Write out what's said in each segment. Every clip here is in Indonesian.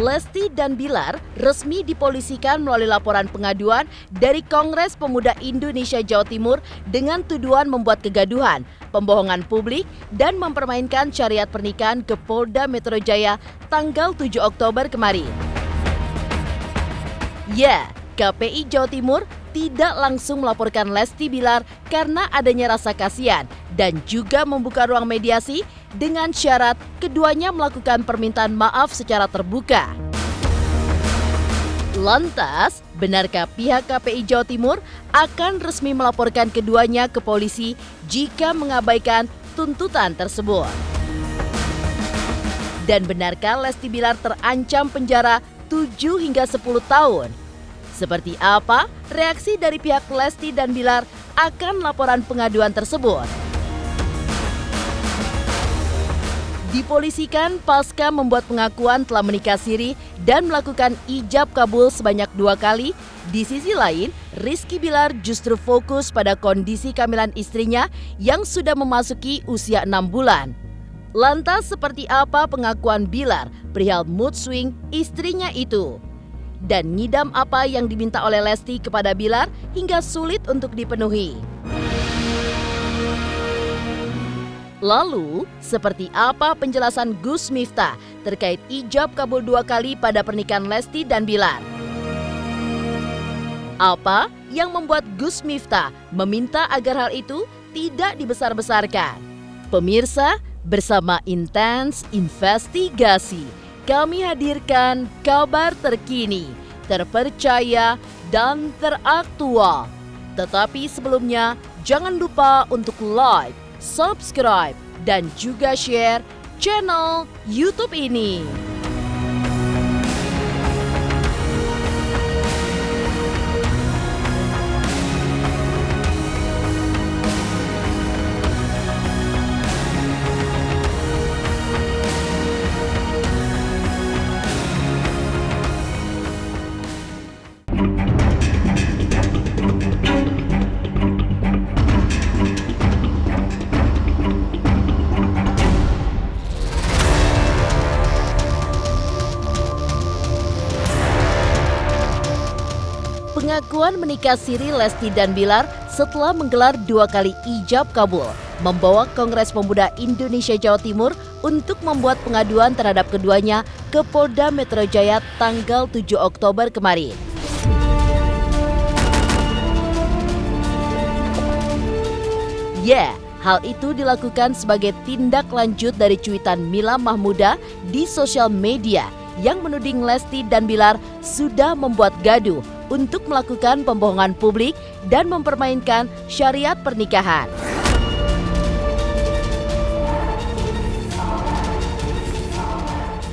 Lesti dan Bilar resmi dipolisikan melalui laporan pengaduan dari Kongres Pemuda Indonesia Jawa Timur dengan tuduhan membuat kegaduhan, pembohongan publik, dan mempermainkan syariat pernikahan ke Polda Metro Jaya tanggal 7 Oktober kemarin. Ya, KPI Jawa Timur tidak langsung melaporkan Lesti Bilar karena adanya rasa kasihan dan juga membuka ruang mediasi dengan syarat keduanya melakukan permintaan maaf secara terbuka. Lantas, benarkah pihak KPI Jawa Timur akan resmi melaporkan keduanya ke polisi jika mengabaikan tuntutan tersebut? Dan benarkah Lesti Bilar terancam penjara 7 hingga 10 tahun? Seperti apa reaksi dari pihak Lesti dan Bilar akan laporan pengaduan tersebut? Dipolisikan pasca membuat pengakuan telah menikah siri dan melakukan ijab kabul sebanyak 2 kali. Di sisi lain, Rizky Bilar justru fokus pada kondisi kehamilan istrinya yang sudah memasuki usia 6 bulan. Lantas seperti apa pengakuan Bilar perihal mood swing istrinya itu? Dan ngidam apa yang diminta oleh Lesti kepada Bilar hingga sulit untuk dipenuhi? Lalu, seperti apa penjelasan Gus Miftah terkait ijab kabul 2 kali pada pernikahan Lesti dan Bilar? Apa yang membuat Gus Miftah meminta agar hal itu tidak dibesar-besarkan? Pemirsa, bersama Intens Investigasi, kami hadirkan kabar terkini, terpercaya, dan teraktual. Tetapi sebelumnya, jangan lupa untuk like, subscribe, dan juga share channel YouTube ini. Pengakuan menikah siri Lesti dan Bilar setelah menggelar 2 kali ijab kabul membawa Kongres Pemuda Indonesia Jawa Timur untuk membuat pengaduan terhadap keduanya ke Polda Metro Jaya tanggal 7 Oktober kemarin. Ya, hal itu dilakukan sebagai tindak lanjut dari cuitan Mila Mahmuda di sosial media yang menuding Lesti dan Bilar sudah membuat gaduh untuk melakukan pembohongan publik dan mempermainkan syariat pernikahan.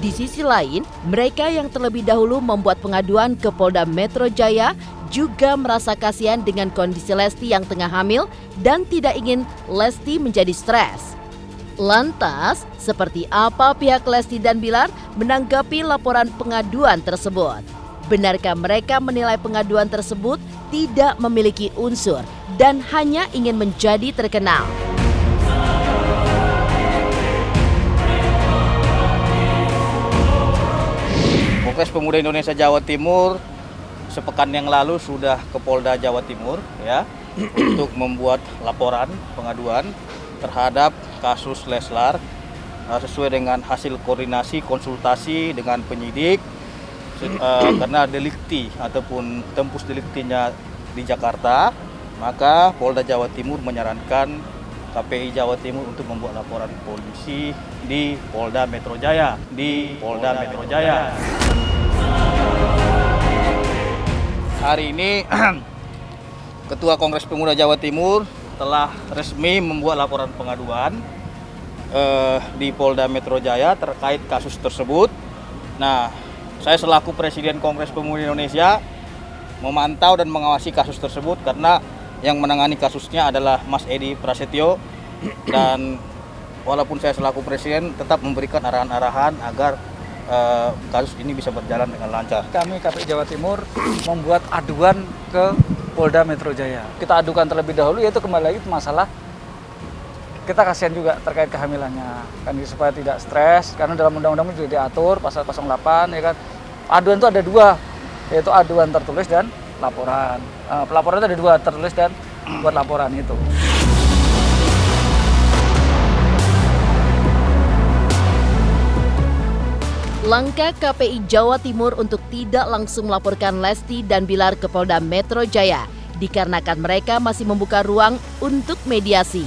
Di sisi lain, mereka yang terlebih dahulu membuat pengaduan ke Polda Metro Jaya juga merasa kasihan dengan kondisi Lesti yang tengah hamil dan tidak ingin Lesti menjadi stres. Lantas, seperti apa pihak Lesti dan Bilar menanggapi laporan pengaduan tersebut? Benarkah mereka menilai pengaduan tersebut tidak memiliki unsur dan hanya ingin menjadi terkenal? Kongres Pemuda Indonesia Jawa Timur sepekan yang lalu sudah ke Polda Jawa Timur ya untuk membuat laporan pengaduan terhadap kasus Leslar sesuai dengan hasil koordinasi konsultasi dengan penyidik karena delikti ataupun tempus deliktinya di Jakarta, maka Polda Jawa Timur menyarankan KPI Jawa Timur untuk membuat laporan polisi di Polda Metro Jaya. Hari ini Ketua Kongres Pemuda Jawa Timur telah resmi membuat laporan pengaduan di Polda Metro Jaya terkait kasus tersebut. Nah, saya selaku Presiden Kongres Pemuda Indonesia memantau dan mengawasi kasus tersebut karena yang menangani kasusnya adalah Mas Edi Prasetyo, dan walaupun saya selaku Presiden tetap memberikan arahan-arahan agar kasus ini bisa berjalan dengan lancar. Kami KPI Jawa Timur membuat aduan ke Polda Metro Jaya. Kita adukan terlebih dahulu, yaitu kembali lagi masalah kita kasihan juga terkait kehamilannya, kan supaya tidak stres, karena dalam undang-undang juga diatur pasal 08 ya kan, Aduan itu ada dua, yaitu aduan tertulis dan laporan. Pelaporan itu ada dua, tertulis dan buat laporan itu. Langkah KPI Jawa Timur untuk tidak langsung melaporkan Lesti dan Bilar ke Polda Metro Jaya dikarenakan mereka masih membuka ruang untuk mediasi.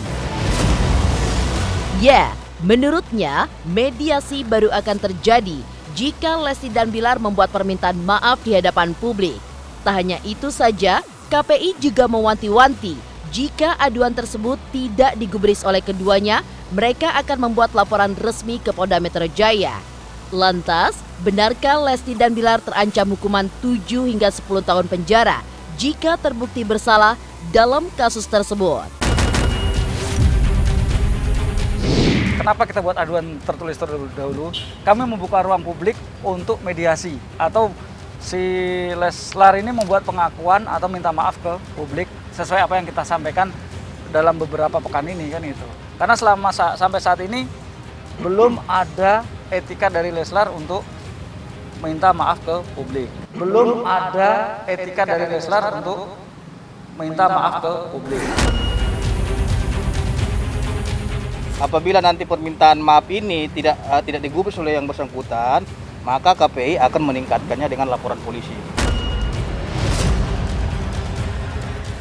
Ya, menurutnya mediasi baru akan terjadi jika Lesti dan Bilar membuat permintaan maaf di hadapan publik. Tak hanya itu saja, KPI juga mewanti-wanti jika aduan tersebut tidak digubris oleh keduanya, mereka akan membuat laporan resmi ke Polda Metro Jaya. Lantas, benarkah Lesti dan Bilar terancam hukuman 7 hingga 10 tahun penjara jika terbukti bersalah dalam kasus tersebut? Kenapa kita buat aduan tertulis terlebih dahulu? Kami membuka ruang publik untuk mediasi atau si Leslar ini membuat pengakuan atau minta maaf ke publik sesuai apa yang kita sampaikan dalam beberapa pekan ini kan itu. Karena sampai saat ini belum ada etika dari Leslar untuk minta maaf ke publik. Belum ada etika dari Leslar untuk minta maaf ke publik. Apabila nanti permintaan maaf ini tidak digubris oleh yang bersangkutan, maka KPI akan meningkatkannya dengan laporan polisi.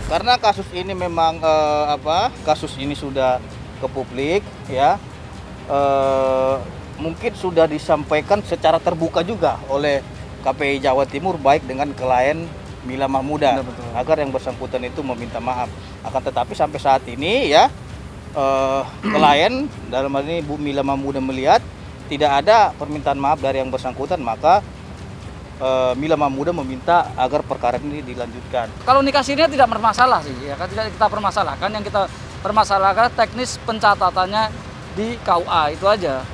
Karena kasus ini memang kasus ini sudah ke publik ya. Mungkin sudah disampaikan secara terbuka juga oleh KPI Jawa Timur baik dengan klien Mila Mahmuda agar yang bersangkutan itu meminta maaf. Akan tetapi sampai saat ini ya klien dalam hal ini Bu Mila Mahmuda melihat tidak ada permintaan maaf dari yang bersangkutan, maka Mila Mahmuda meminta agar perkara ini dilanjutkan. Kalau nikasinya tidak bermasalah sih, ya kan tidak kita permasalahkan. Yang kita permasalahkan teknis pencatatannya di KUA itu aja.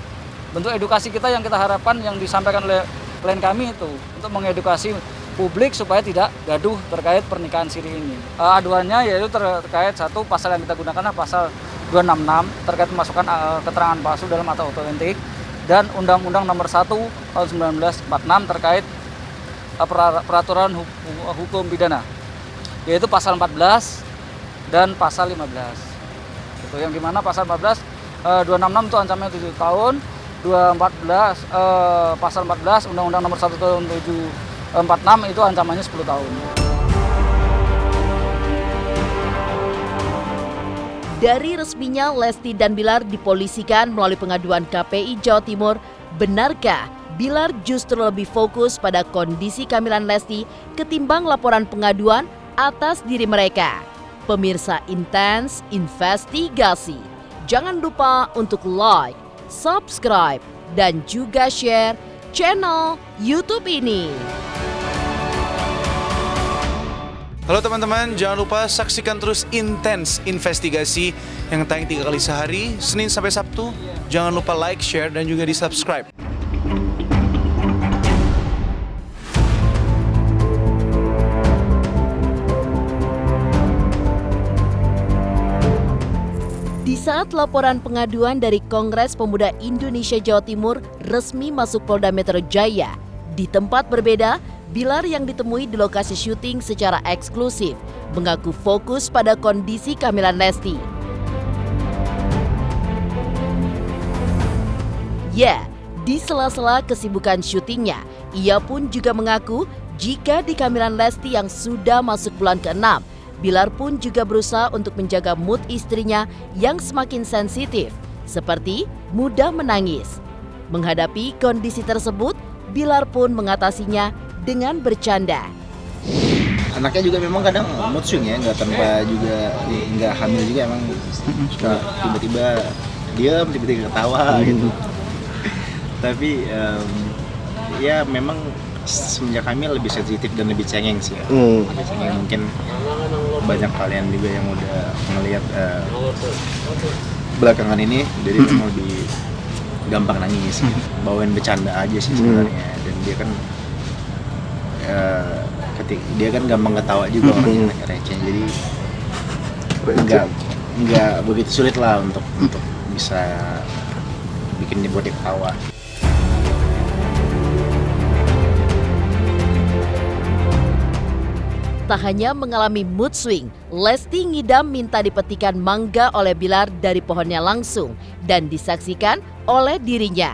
Bentuk edukasi kita yang kita harapkan yang disampaikan oleh klien kami itu untuk mengedukasi publik supaya tidak gaduh terkait pernikahan siri ini. Aduannya yaitu terkait satu pasal yang kita gunakan pasal 266 terkait memasukkan keterangan palsu dalam atau otentik dan Undang-Undang Nomor 1 tahun 1946 terkait peraturan hukum pidana yaitu pasal 14 dan pasal 15. Itu yang dimana pasal 14 266 itu ancamannya 7 tahun, 214 pasal 14 Undang-Undang Nomor 1 tahun 746 itu ancamannya 10 tahun. Dari resminya Lesti dan Bilar dipolisikan melalui pengaduan KPI Jawa Timur, benarkah Bilar justru lebih fokus pada kondisi kehamilan Lesti ketimbang laporan pengaduan atas diri mereka? Pemirsa Intens Investigasi, jangan lupa untuk like, subscribe, dan juga share channel YouTube ini. Halo teman-teman, jangan lupa saksikan terus Intens Investigasi yang tayang 3 kali sehari, Senin sampai Sabtu. Jangan lupa like, share, dan juga di-subscribe. Di saat laporan pengaduan dari Kongres Pemuda Indonesia Jawa Timur resmi masuk Polda Metro Jaya, di tempat berbeda, Bilar yang ditemui di lokasi syuting secara eksklusif mengaku fokus pada kondisi kehamilan Lesti. Ya, di sela-sela kesibukan syutingnya, ia pun juga mengaku jika di kehamilan Lesti yang sudah masuk bulan ke-6, Bilar pun juga berusaha untuk menjaga mood istrinya yang semakin sensitif, seperti mudah menangis. Menghadapi kondisi tersebut, Bilar pun mengatasinya dengan bercanda. Anaknya juga memang kadang mood swing ya, nggak tanpa juga nggak hamil juga emang suka tiba-tiba diam, tiba-tiba ketawa gitu. Tapi ya memang semenjak hamil lebih sensitif dan lebih cengeng sih ya. Lebih cengeng, mungkin banyak kalian juga yang udah ngelihat belakangan ini, jadi memang lebih gampang nangis, bawain bercanda aja sih sebenarnya. Dan dia kan dia kan gampang ketawa juga orangnya, receh, jadi nggak begitu sulit lah untuk bisa bikin dia buat dia ketawa. Tak hanya mengalami mood swing, Lesti ngidam minta dipetikan mangga oleh Bilar dari pohonnya langsung dan disaksikan oleh dirinya.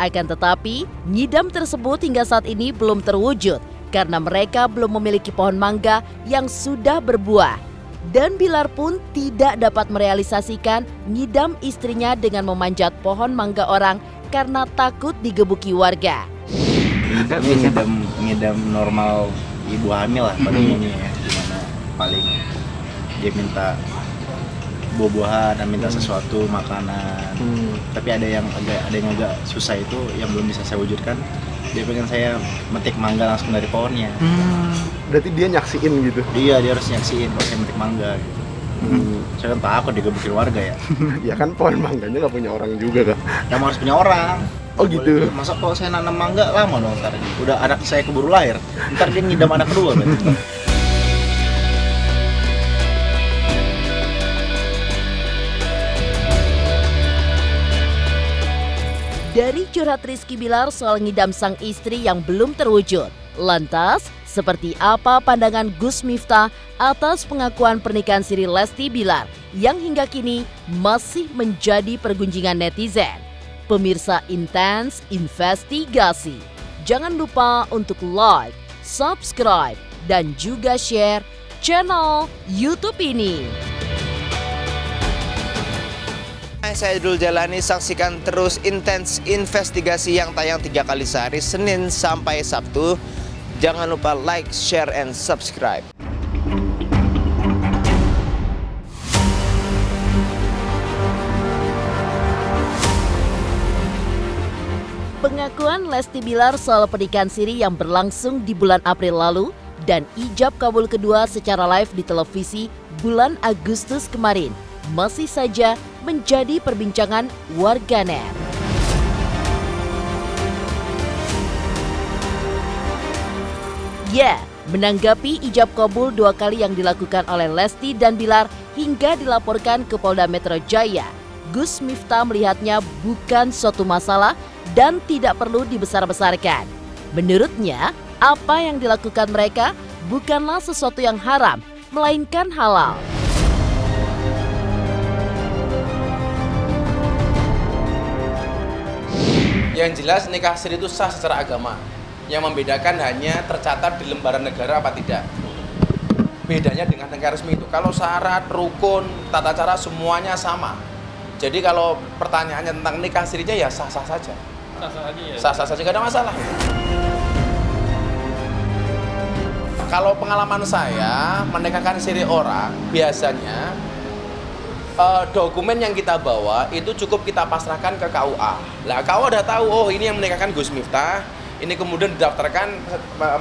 Akan tetapi, ngidam tersebut hingga saat ini belum terwujud karena mereka belum memiliki pohon mangga yang sudah berbuah. Dan Bilar pun tidak dapat merealisasikan ngidam istrinya dengan memanjat pohon mangga orang karena takut digebuki warga. Ngidam normal ibu hamil lah pada umumnya ya, dimana paling dia minta buah-buahan dan minta sesuatu makanan. Tapi ada yang agak susah itu yang belum bisa saya wujudkan. Dia pengen saya metik mangga langsung dari pohonnya. Berarti dia nyaksiin gitu? Iya, dia harus nyaksiin kalau saya metik mangga gitu. Saya kan takut digebukin warga ya. Ya kan pohon mangganya nggak punya orang juga kan? Yang harus punya orang. Oh gitu. Masa kalau saya nanam mangga lama dong ntar. Udah anak saya keburu lahir. Ntar dia ngidam anak kedua berarti. Dari curhat Rizky Bilar soal ngidam sang istri yang belum terwujud. Lantas, seperti apa pandangan Gus Miftah atas pengakuan pernikahan siri Lesti Bilar yang hingga kini masih menjadi pergunjingan netizen? Pemirsa Intens Investigasi, jangan lupa untuk like, subscribe, dan juga share channel YouTube ini. Saya Dul Jalani, saksikan terus Intens Investigasi yang tayang 3 kali sehari, Senin sampai Sabtu. Jangan lupa like, share, and subscribe. Pengakuan Lesti Bilar soal pernikahan siri yang berlangsung di bulan April lalu dan ijab kabul kedua secara live di televisi bulan Agustus kemarin masih saja menjadi perbincangan warganet. Ya, menanggapi ijab kabul 2 kali yang dilakukan oleh Lesti dan Bilar hingga dilaporkan ke Polda Metro Jaya, Gus Miftah melihatnya bukan suatu masalah dan tidak perlu dibesar-besarkan. Menurutnya, apa yang dilakukan mereka bukanlah sesuatu yang haram, melainkan halal. Yang jelas nikah siri itu sah secara agama. Yang membedakan hanya tercatat di lembaran negara apa tidak. Bedanya dengan nikah resmi itu, kalau syarat, rukun, tata cara semuanya sama. Jadi kalau pertanyaannya tentang nikah sirinya ya sah-sah saja. Sah-sah saja, gak ada masalah. Kalau pengalaman saya menikahkan siri orang, biasanya dokumen yang kita bawa itu cukup kita pasrahkan ke KUA. Lah KUA udah tahu, oh ini yang menikahkan Gus Miftah, ini kemudian didaftarkan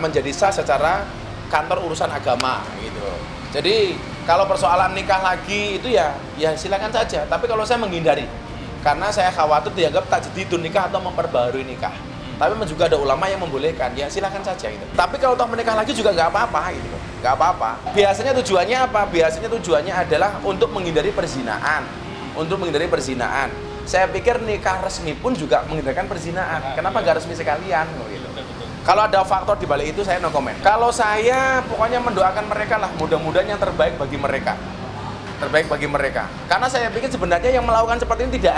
menjadi sah secara kantor urusan agama gitu. Jadi kalau persoalan nikah lagi itu ya silakan saja. Tapi kalau saya menghindari, karena saya khawatir dianggap tajdidun nikah atau memperbarui nikah. Tapi juga ada ulama yang membolehkan, ya silakan saja gitu. Tapi kalau toh menikah lagi juga nggak apa-apa gitu, nggak apa-apa. Biasanya tujuannya apa? Biasanya tujuannya adalah untuk menghindari perzinaan, Saya pikir nikah resmi pun juga menghindarkan perzinaan. Kenapa nggak resmi sekalian? Gitu. Kalau ada faktor di balik itu saya no comment. Kalau saya pokoknya mendoakan mereka lah, mudah-mudahan yang terbaik bagi mereka. Karena saya pikir sebenarnya yang melakukan seperti ini tidak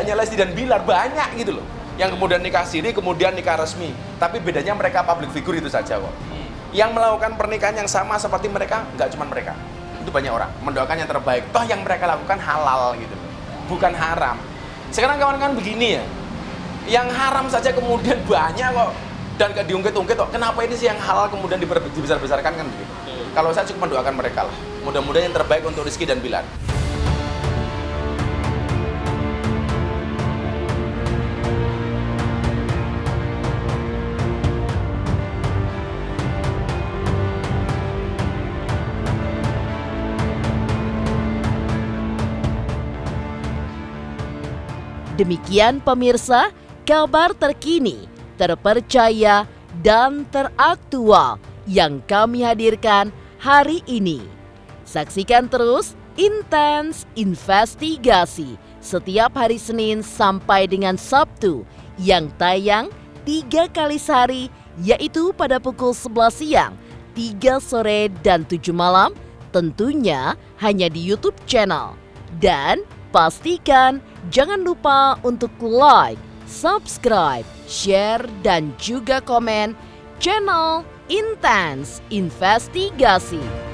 hanya Lesti dan Bilar, banyak gitu loh. Yang kemudian nikah siri, kemudian nikah resmi. Tapi bedanya mereka public figure itu saja kok. Yang melakukan pernikahan yang sama seperti mereka, nggak cuma mereka. Itu banyak orang, mendoakan yang terbaik. Toh yang mereka lakukan halal gitu loh, bukan haram. Sekarang kawan-kawan begini ya, yang haram saja kemudian banyak kok. Dan gak diungkit-ungkit kok, kenapa ini sih yang halal kemudian dibesar-besarkan kan begitu. Kalau saya cukup mendoakan mereka lah. Mudah-mudahan yang terbaik untuk Rizky dan Bilar. Demikian pemirsa, kabar terkini, terpercaya, dan teraktual yang kami hadirkan hari ini. Saksikan terus Intens Investigasi setiap hari Senin sampai dengan Sabtu yang tayang 3 kali sehari, yaitu pada pukul 11 siang, 3 sore dan 7 malam, tentunya hanya di YouTube channel. Dan pastikan jangan lupa untuk like, subscribe, share, dan juga komen channel Intense Investigasi.